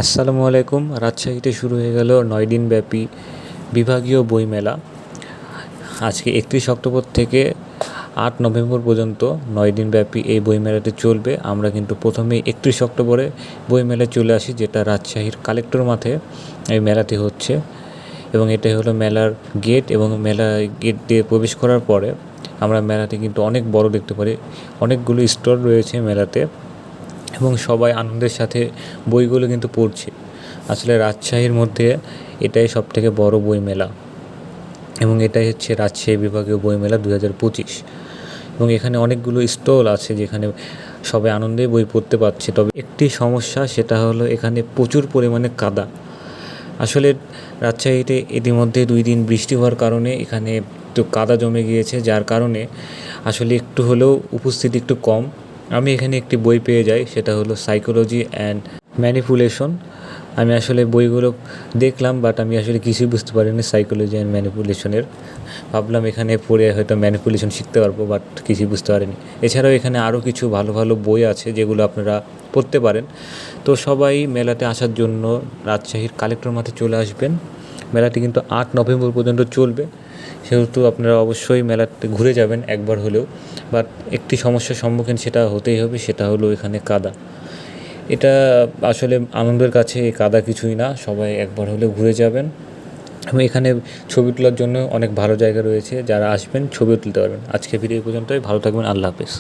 আসসালামু আলাইকুম। রাজশাহীতে শুরু হয়ে গেল ৯ দিনব্যাপী বিভাগীয় বইমেলা। আজকে ৩১ অক্টোবর থেকে ৮ নভেম্বর পর্যন্ত ৯ দিনব্যাপী এই বইমেলাটি চলবে। আমরা কিন্তু প্রথমেই ৩১ অক্টোবরে বইমেলায় চলে আসি, যেটা রাজশাহীর কালেক্টর মাঠে এই মেলাটি হচ্ছে। এবং এটাই হলো মেলার গেট, এবং মেলা গেট দিয়ে প্রবেশ করার পরে আমরা মেলাটি কিন্তু অনেক বড় দেখতে পারি। অনেকগুলো স্টল রয়েছে মেলাতে, এবং সবাই আনন্দের সাথে বইগুলো কিন্তু পড়ছে। আসলে রাজশাহীর মধ্যে এটাই সবথেকে বড় বইমেলা, এবং এটাই হচ্ছে রাজশাহী বিভাগীয় বইমেলা 2025। এবং এখানে অনেকগুলো স্টল আছে যেখানে সবাই আনন্দে বই পড়তে পারছে। তবে একটি সমস্যা, সেটা হলো এখানে প্রচুর পরিমাণে কাদা। আসলে রাজশাহীতে ইতিমধ্যে 2 দিন বৃষ্টি হওয়ার কারণে এখানে একটু কাদা জমে গিয়েছে, যার কারণে আসলে একটু হলেও উপস্থিতি একটু কম। আমি এখানে একটি বই পেয়ে যাই, সেটা হলো সাইকোলজি অ্যান্ড ম্যানিপুলেশন। আমি আসলে বইগুলো দেখলাম, বাট আমি আসলে কিছুই বুঝতে পারিনি সাইকোলজি অ্যান্ড ম্যানিপুলেশনের। ভাবলাম এখানে পড়ে হয়তো ম্যানিপুলেশন শিখতে পারবো, বাট কিছুই বুঝতে পারিনি। এছাড়াও এখানে আরও কিছু ভালো ভালো বই আছে যেগুলো আপনারা পড়তে পারেন। তো সবাই মেলাতে আসার জন্য রাজশাহীর কালেক্টর মাঠে চলে আসবেন। মেলাটি কিন্তু ৮ নভেম্বর পর্যন্ত চলবে, সেহেতু আপনারা অবশ্যই মেলাতে ঘুরে যাবেন একবার হলেও। বাট একটি সমস্যার সম্মুখীন সেটা হতেই হবে, সেটা হলো এখানে কাদা। এটা আসলে আনন্দের কাছে এই কাদা কিছুই না, সবাই একবার হলেও ঘুরে যাবেন। এবং এখানে ছবি তোলার জন্য অনেক ভালো জায়গা রয়েছে, যারা আসবেন ছবিও তুলতে পারবেন। আজকে ভিডিও পর্যন্তই, ভালো থাকবেন, আল্লাহ হাফেজ।